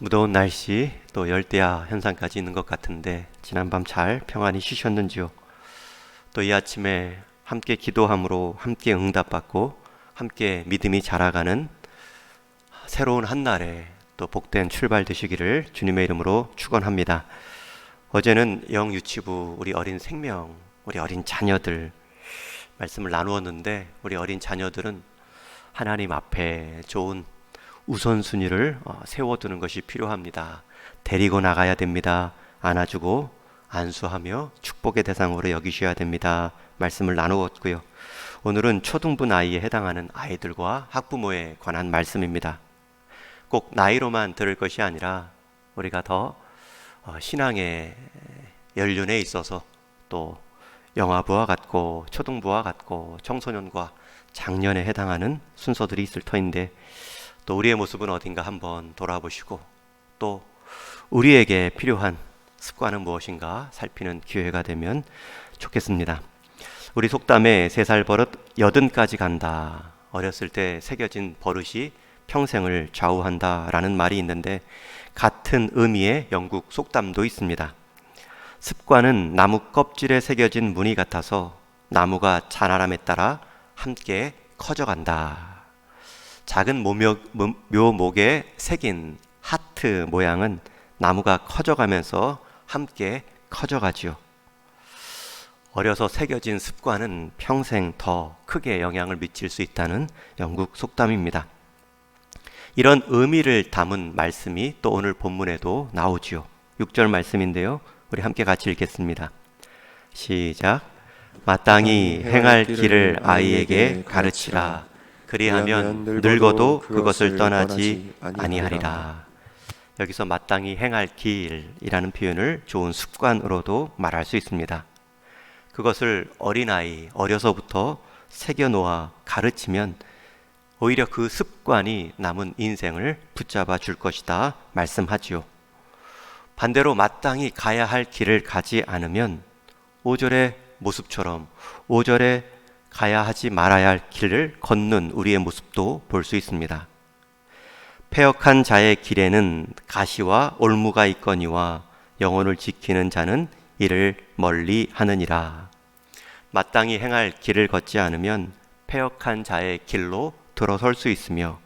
무더운 날씨 또 열대야 현상까지 있는 것 같은데 지난밤 잘 평안히 쉬셨는지요? 또 이 아침에 함께 기도함으로 함께 응답받고 함께 믿음이 자라가는 새로운 한 날에 또 복된 출발 되시기를 주님의 이름으로 축원합니다. 어제는 영유치부 우리 어린 생명, 우리 어린 자녀들 말씀을 나누었는데, 우리 어린 자녀들은 하나님 앞에 좋은 우선순위를 세워두는 것이 필요합니다. 데리고 나가야 됩니다. 안아주고 안수하며 축복의 대상으로 여기셔야 됩니다. 말씀을 나누었고요. 오늘은 초등부 나이에 해당하는 아이들과 학부모에 관한 말씀입니다. 꼭 나이로만 들을 것이 아니라 우리가 더 신앙의 연륜에 있어서 또 영아부와 같고 초등부와 같고 청소년과 장년에 해당하는 순서들이 있을 터인데, 또 우리의 모습은 어딘가 한번 돌아보시고 또 우리에게 필요한 습관은 무엇인가 살피는 기회가 되면 좋겠습니다. 우리 속담에 3살 버릇 80까지 간다. 어렸을 때 새겨진 버릇이 평생을 좌우한다 라는 말이 있는데, 같은 의미의 영국 속담도 있습니다. 습관은 나무 껍질에 새겨진 무늬 같아서 나무가 자라남에 따라 함께 커져간다. 작은 묘목에 새긴 하트 모양은 나무가 커져가면서 함께 커져가지요. 어려서 새겨진 습관은 평생 더 크게 영향을 미칠 수 있다는 영국 속담입니다. 이런 의미를 담은 말씀이 또 오늘 본문에도 나오지요. 6절 말씀인데요, 우리 함께 같이 읽겠습니다. 시작. 마땅히 행할 길을 아이에게 가르치라. 그리하면 늙어도 그것을 떠나지 아니하리라. 여기서 마땅히 행할 길이라는 표현을 좋은 습관으로도 말할 수 있습니다. 그것을 어린아이, 어려서부터 새겨놓아 가르치면 오히려 그 습관이 남은 인생을 붙잡아 줄 것이다 말씀하지요. 반대로 마땅히 가야 할 길을 가지 않으면 5절의 모습처럼 5절에 가야 하지 말아야 할 길을 걷는 우리의 모습도 볼 수 있습니다. 패역한 자의 길에는 가시와 올무가 있거니와 영혼을 지키는 자는 이를 멀리 하느니라. 마땅히 행할 길을 걷지 않으면 패역한 자의 길로 들어설 수 있으며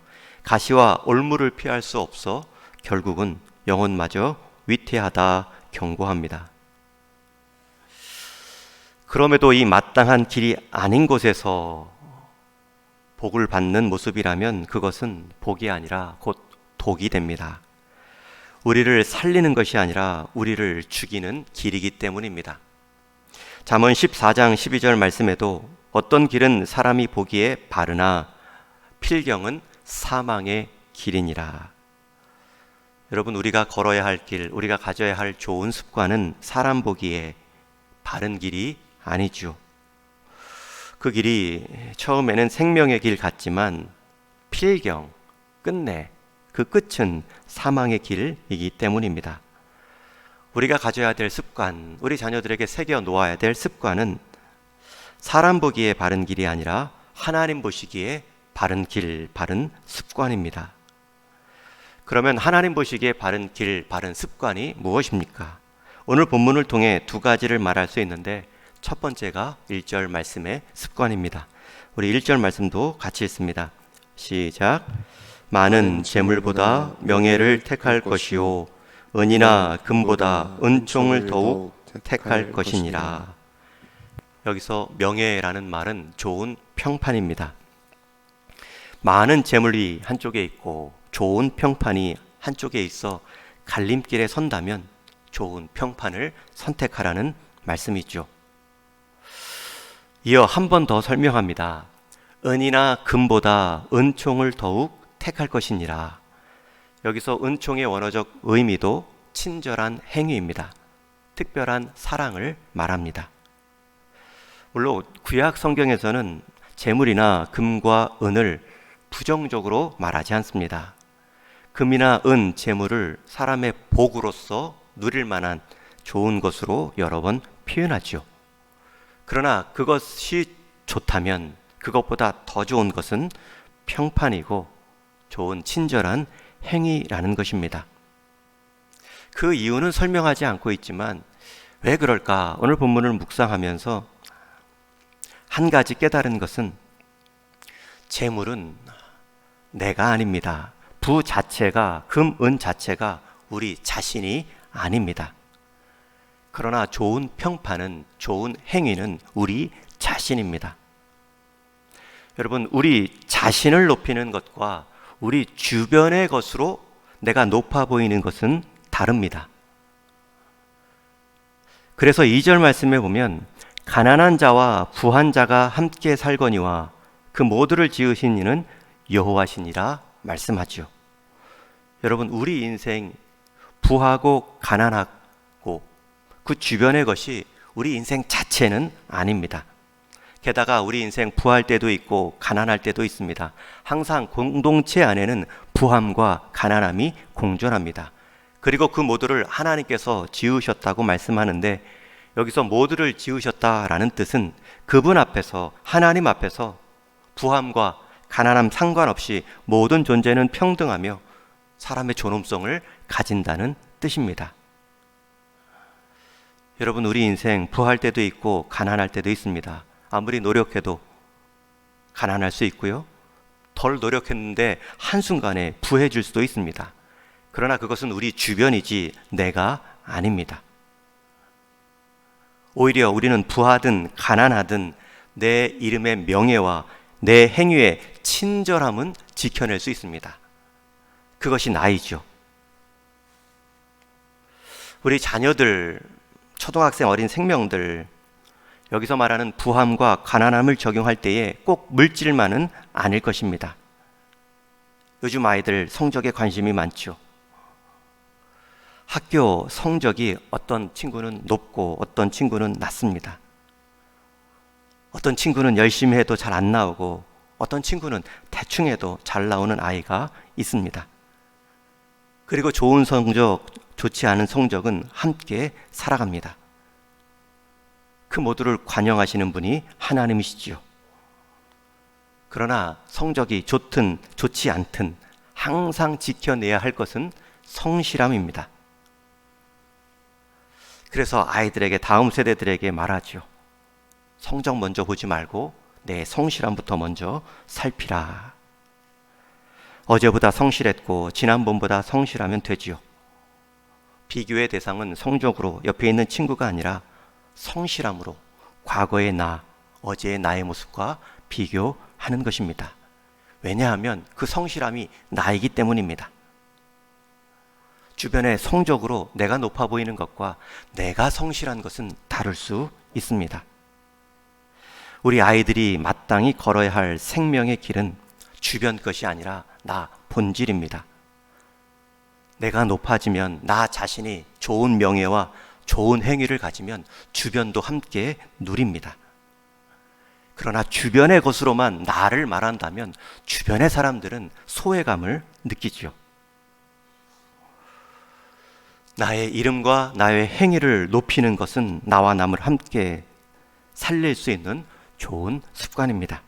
가시와 올무를 피할 수 없어 결국은 영혼마저 위태하다 경고합니다. 그럼에도 이 마땅한 길이 아닌 곳에서 복을 받는 모습이라면 그것은 복이 아니라 곧 독이 됩니다. 우리를 살리는 것이 아니라 우리를 죽이는 길이기 때문입니다. 잠언 14장 12절 말씀에도 어떤 길은 사람이 보기에 바르나 필경은 사망의 길이니라. 여러분, 우리가 걸어야 할 길, 우리가 가져야 할 좋은 습관은 사람 보기에 바른 길이 아니죠. 그 길이 처음에는 생명의 길 같지만 필경, 끝내 그 끝은 사망의 길이기 때문입니다. 우리가 가져야 될 습관, 우리 자녀들에게 새겨 놓아야 될 습관은 사람 보기에 바른 길이 아니라 하나님 보시기에 바른 길, 바른 습관입니다. 그러면 하나님 보시기에 바른 길, 바른 습관이 무엇입니까? 오늘 본문을 통해 2가지를 말할 수 있는데, 첫 번째가 1절 말씀의 습관입니다. 우리 1절 말씀도 같이 읽습니다. 시작. 많은 재물보다 명예를 택할 것이요 은이나 금보다 은총을 더욱 택할 것이니라. 여기서 명예라는 말은 좋은 평판입니다. 많은 재물이 한쪽에 있고 좋은 평판이 한쪽에 있어 갈림길에 선다면 좋은 평판을 선택하라는 말씀이죠. 이어 한 번 더 설명합니다. 은이나 금보다 은총을 더욱 택할 것이니라. 여기서 은총의 원어적 의미도 친절한 행위입니다. 특별한 사랑을 말합니다. 물론 구약 성경에서는 재물이나 금과 은을 부정적으로 말하지 않습니다. 금이나 은, 재물을 사람의 복으로서 누릴 만한 좋은 것으로 여러 번 표현하죠. 그러나 그것이 좋다면 그것보다 더 좋은 것은 평판이고 좋은 친절한 행위라는 것입니다. 그 이유는 설명하지 않고 있지만 왜 그럴까? 오늘 본문을 묵상하면서 한 가지 깨달은 것은 재물은 내가 아닙니다. 부 자체가, 금, 은 자체가 우리 자신이 아닙니다. 그러나 좋은 평판은, 좋은 행위는 우리 자신입니다. 여러분, 우리 자신을 높이는 것과 우리 주변의 것으로 내가 높아 보이는 것은 다릅니다. 그래서 2절 말씀에 보면 가난한 자와 부한 자가 함께 살거니와 그 모두를 지으신 이는 여호와시니라 말씀하죠. 여러분, 우리 인생 부하고 가난하고 그 주변의 것이 우리 인생 자체는 아닙니다. 게다가 우리 인생 부할 때도 있고 가난할 때도 있습니다. 항상 공동체 안에는 부함과 가난함이 공존합니다. 그리고 그 모두를 하나님께서 지으셨다고 말씀하는데, 여기서 모두를 지으셨다라는 뜻은 그분 앞에서, 하나님 앞에서 부함과 가난함 상관없이 모든 존재는 평등하며 사람의 존엄성을 가진다는 뜻입니다. 여러분, 우리 인생 부할 때도 있고 가난할 때도 있습니다. 아무리 노력해도 가난할 수 있고요, 덜 노력했는데 한순간에 부해질 수도 있습니다. 그러나 그것은 우리 주변이지 내가 아닙니다. 오히려 우리는 부하든 가난하든 내 이름의 명예와 내 행위의 친절함은 지켜낼 수 있습니다. 그것이 나이죠. 우리 자녀들, 초등학생 어린 생명들, 여기서 말하는 부함과 가난함을 적용할 때에 꼭 물질만은 아닐 것입니다. 요즘 아이들 성적에 관심이 많죠. 학교 성적이 어떤 친구는 높고 어떤 친구는 낮습니다. 어떤 친구는 열심히 해도 잘 안 나오고 어떤 친구는 대충 해도 잘 나오는 아이가 있습니다. 그리고 좋은 성적, 좋지 않은 성적은 함께 살아갑니다. 그 모두를 관영하시는 분이 하나님이시지요. 그러나 성적이 좋든 좋지 않든 항상 지켜내야 할 것은 성실함입니다. 그래서 아이들에게, 다음 세대들에게 말하죠. 성적 먼저 보지 말고 내 성실함부터 먼저 살피라. 어제보다 성실했고 지난번보다 성실하면 되지요. 비교의 대상은 성적으로 옆에 있는 친구가 아니라 성실함으로 과거의 나, 어제의 나의 모습과 비교하는 것입니다. 왜냐하면 그 성실함이 나이기 때문입니다. 주변의 성적으로 내가 높아 보이는 것과 내가 성실한 것은 다를 수 있습니다. 우리 아이들이 마땅히 걸어야 할 생명의 길은 주변 것이 아니라 나 본질입니다. 내가 높아지면, 나 자신이 좋은 명예와 좋은 행위를 가지면 주변도 함께 누립니다. 그러나 주변의 것으로만 나를 말한다면 주변의 사람들은 소외감을 느끼죠. 나의 이름과 나의 행위를 높이는 것은 나와 남을 함께 살릴 수 있는 좋은 습관입니다.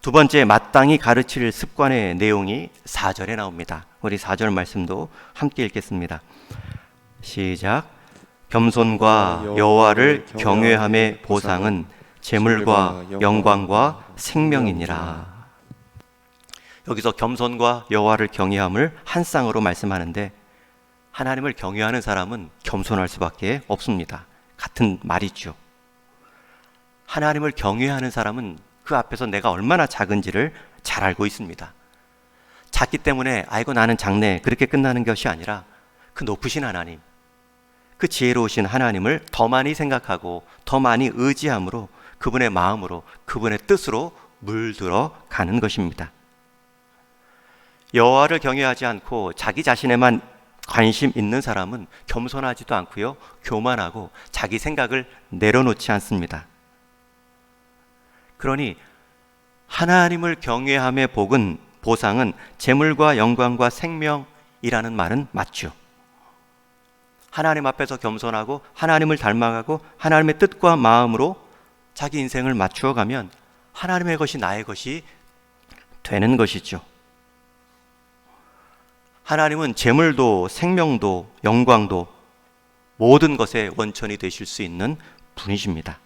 두 번째, 마땅히 가르칠 습관의 내용이 4절에 나옵니다. 우리 4절 말씀도 함께 읽겠습니다. 시작. 겸손과 여호와를 경외함의 보상은 재물과 영광과 생명이니라. 여기서 겸손과 여호와를 경외함을 한 쌍으로 말씀하는데, 하나님을 경외하는 사람은 겸손할 수밖에 없습니다. 같은 말이죠. 하나님을 경외하는 사람은 그 앞에서 내가 얼마나 작은지를 잘 알고 있습니다. 작기 때문에 아이고 나는 작네, 그렇게 끝나는 것이 아니라 그 높으신 하나님, 그 지혜로우신 하나님을 더 많이 생각하고 더 많이 의지함으로 그분의 마음으로, 그분의 뜻으로 물들어 가는 것입니다. 여호와를 경외하지 않고 자기 자신에만 관심 있는 사람은 겸손하지도 않고요, 교만하고 자기 생각을 내려놓지 않습니다. 그러니 하나님을 경외함의 보상은 재물과 영광과 생명이라는 말은 맞죠. 하나님 앞에서 겸손하고 하나님을 닮아가고 하나님의 뜻과 마음으로 자기 인생을 맞추어 가면 하나님의 것이 나의 것이 되는 것이죠. 하나님은 재물도 생명도 영광도 모든 것의 원천이 되실 수 있는 분이십니다.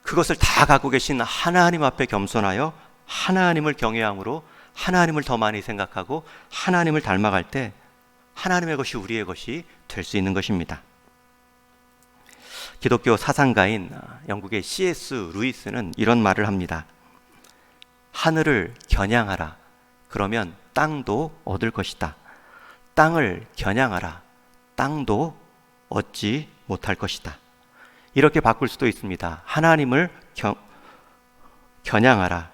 그것을 다 갖고 계신 하나님 앞에 겸손하여 하나님을 경외함으로 하나님을 더 많이 생각하고 하나님을 닮아갈 때 하나님의 것이 우리의 것이 될 수 있는 것입니다. 기독교 사상가인 영국의 C.S. 루이스는 이런 말을 합니다. 하늘을 겨냥하라. 그러면 땅도 얻을 것이다. 땅을 겨냥하라. 땅도 얻지 못할 것이다. 이렇게 바꿀 수도 있습니다. 하나님을 겨냥하라.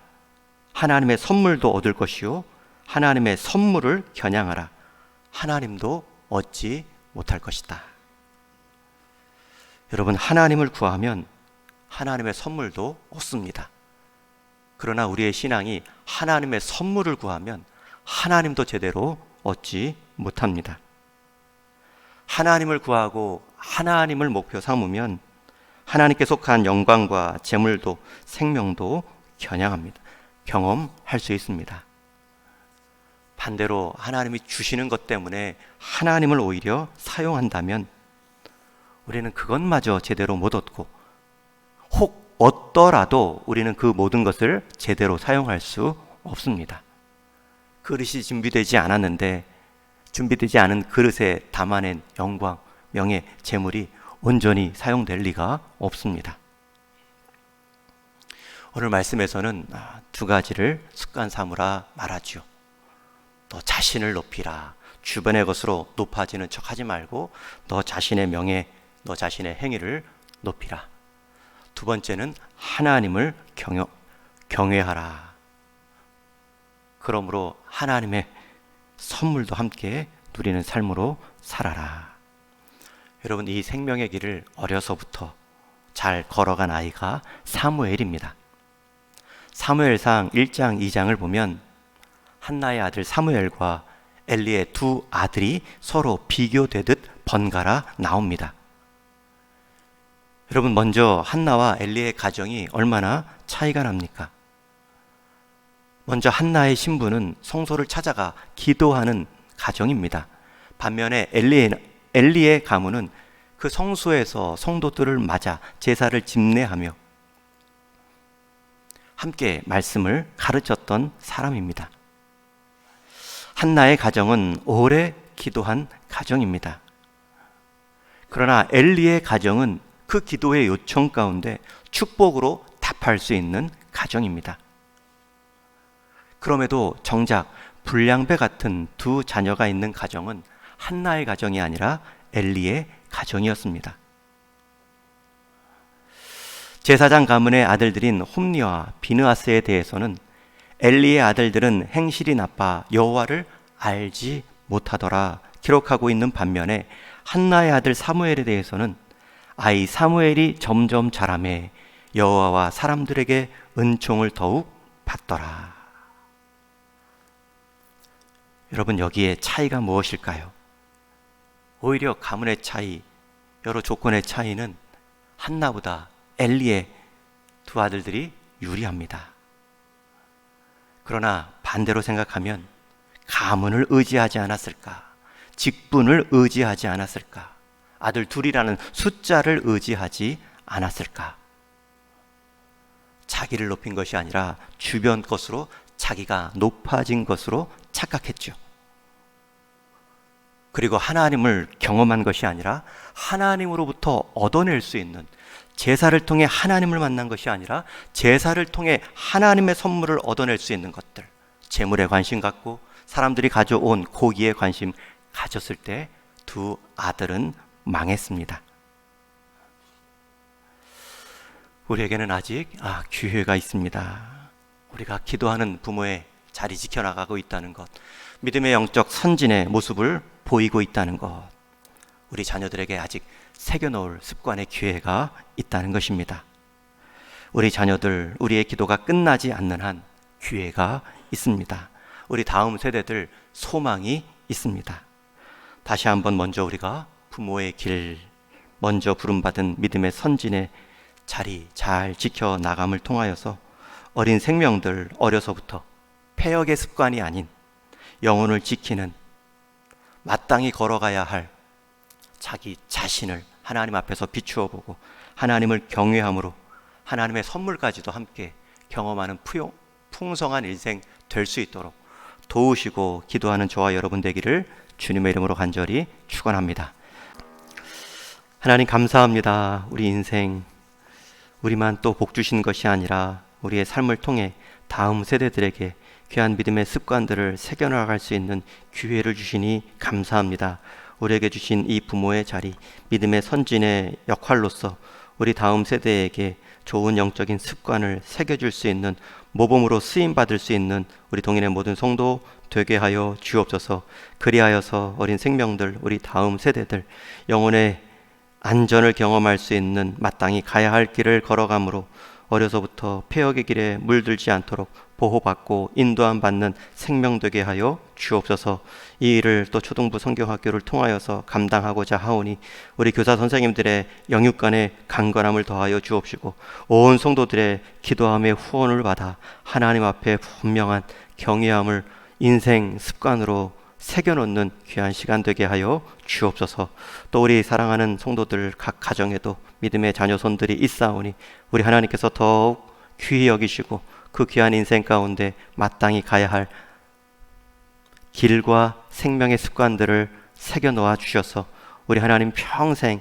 하나님의 선물도 얻을 것이요. 하나님의 선물을 겨냥하라. 하나님도 얻지 못할 것이다. 여러분, 하나님을 구하면 하나님의 선물도 얻습니다. 그러나 우리의 신앙이 하나님의 선물을 구하면 하나님도 제대로 얻지 못합니다. 하나님을 구하고 하나님을 목표 삼으면 하나님께 속한 영광과 재물도 생명도 겨냥합니다. 경험할 수 있습니다. 반대로 하나님이 주시는 것 때문에 하나님을 오히려 사용한다면 우리는 그것마저 제대로 못 얻고 혹 얻더라도 우리는 그 모든 것을 제대로 사용할 수 없습니다. 그릇이 준비되지 않았는데 준비되지 않은 그릇에 담아낸 영광, 명예, 재물이 온전히 사용될 리가 없습니다. 오늘 말씀에서는 두 가지를 습관 삼으라 말하죠. 너 자신을 높이라. 주변의 것으로 높아지는 척 하지 말고 너 자신의 명예, 너 자신의 행위를 높이라. 두 번째는 하나님을 경외하라. 그러므로 하나님의 선물도 함께 누리는 삶으로 살아라. 여러분, 이 생명의 길을 어려서부터 잘 걸어간 아이가 사무엘입니다. 사무엘상 1장 2장을 보면 한나의 아들 사무엘과 엘리의 두 아들이 서로 비교되듯 번갈아 나옵니다. 여러분, 먼저 한나와 엘리의 가정이 얼마나 차이가 납니까? 먼저 한나의 신부는 성소를 찾아가 기도하는 가정입니다. 반면에 엘리의 가문은 그 성소에서 성도들을 맞아 제사를 집례하며 함께 말씀을 가르쳤던 사람입니다. 한나의 가정은 오래 기도한 가정입니다. 그러나 엘리의 가정은 그 기도의 요청 가운데 축복으로 답할 수 있는 가정입니다. 그럼에도 정작 불량배 같은 두 자녀가 있는 가정은 한나의 가정이 아니라 엘리의 가정이었습니다. 제사장 가문의 아들들인 홈리와 비느하스에 대해서는 엘리의 아들들은 행실이 나빠 여호와를 알지 못하더라 기록하고 있는 반면에 한나의 아들 사무엘에 대해서는 아이 사무엘이 점점 자라매 여호와와 사람들에게 은총을 더욱 받더라. 여러분, 여기에 차이가 무엇일까요? 오히려 가문의 차이, 여러 조건의 차이는 한나보다 엘리의 두 아들들이 유리합니다. 그러나 반대로 생각하면 가문을 의지하지 않았을까? 직분을 의지하지 않았을까? 아들 둘이라는 숫자를 의지하지 않았을까? 자기를 높인 것이 아니라 주변 것으로 자기가 높아진 것으로 착각했죠. 그리고 하나님을 경험한 것이 아니라 하나님으로부터 얻어낼 수 있는, 제사를 통해 하나님을 만난 것이 아니라 제사를 통해 하나님의 선물을 얻어낼 수 있는 것들, 재물에 관심 갖고 사람들이 가져온 고기에 관심 가졌을 때 두 아들은 망했습니다. 우리에게는 아직 기회가 있습니다. 우리가 기도하는 부모의 자리 지켜나가고 있다는 것, 믿음의 영적 선진의 모습을 보이고 있다는 것, 우리 자녀들에게 아직 새겨놓을 습관의 기회가 있다는 것입니다. 우리 자녀들, 우리의 기도가 끝나지 않는 한 기회가 있습니다. 우리 다음 세대들 소망이 있습니다. 다시 한번 먼저 우리가 부모의 길, 먼저 부름받은 믿음의 선진의 자리 잘 지켜나감을 통하여서 어린 생명들 어려서부터 폐역의 습관이 아닌 영혼을 지키는, 마땅히 걸어가야 할 자기 자신을 하나님 앞에서 비추어 보고 하나님을 경외함으로 하나님의 선물까지도 함께 경험하는 풍성한 인생 될 수 있도록 도우시고 기도하는 저와 여러분 되기를 주님의 이름으로 간절히 축원합니다. 하나님 감사합니다. 우리 인생 우리만 또 복 주시는 것이 아니라 우리의 삶을 통해 다음 세대들에게 귀한 믿음의 습관들을 새겨나갈 수 있는 기회를 주시니 감사합니다. 우리에게 주신 이 부모의 자리, 믿음의 선진의 역할로서 우리 다음 세대에게 좋은 영적인 습관을 새겨줄 수 있는 모범으로 쓰임받을 수 있는 우리 동인의 모든 성도 되게 하여 주옵소서. 그리하여서 어린 생명들, 우리 다음 세대들 영혼의 안전을 경험할 수 있는 마땅히 가야 할 길을 걸어가므로 어려서부터 폐역의 길에 물들지 않도록 보호받고 인도함 받는 생명 되게 하여 주옵소서. 이 일을 또 초등부 성경학교를 통하여서 감당하고자 하오니 우리 교사 선생님들의 영육간의 강건함을 더하여 주옵시고 온 성도들의 기도함의 후원을 받아 하나님 앞에 분명한 경외함을 인생 습관으로 새겨놓는 귀한 시간 되게 하여 주옵소서. 또 우리 사랑하는 성도들 각 가정에도 믿음의 자녀손들이 있사오니 우리 하나님께서 더욱 귀히 여기시고 그 귀한 인생 가운데 마땅히 가야 할 길과 생명의 습관들을 새겨놓아 주셔서 우리 하나님 평생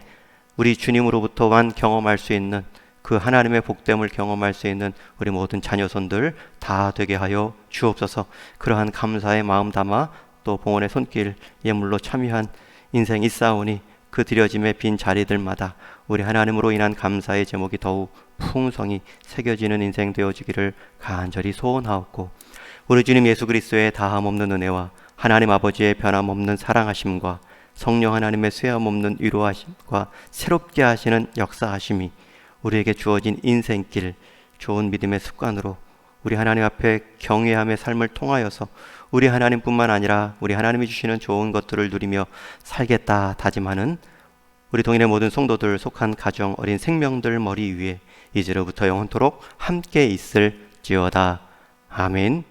우리 주님으로부터만 경험할 수 있는 그 하나님의 복됨을 경험할 수 있는 우리 모든 자녀손들 다 되게 하여 주옵소서. 그러한 감사의 마음 담아 또 봉헌의 손길 예물로 참여한 인생 있사오니 그 드려짐의 빈 자리들마다 우리 하나님으로 인한 감사의 제목이 더욱 풍성히 새겨지는 인생 되어지기를 간절히 소원하옵고 우리 주님 예수 그리스도의 다함없는 은혜와 하나님 아버지의 변함없는 사랑하심과 성령 하나님의 쇠함없는 위로하심과 새롭게 하시는 역사하심이 우리에게 주어진 인생길 좋은 믿음의 습관으로 우리 하나님 앞에 경외함의 삶을 통하여서 우리 하나님뿐만 아니라 우리 하나님이 주시는 좋은 것들을 누리며 살겠다 다짐하는 우리 동인의 모든 성도들 속한 가정 어린 생명들 머리 위에 이제로부터 영원토록 함께 있을지어다. 아멘.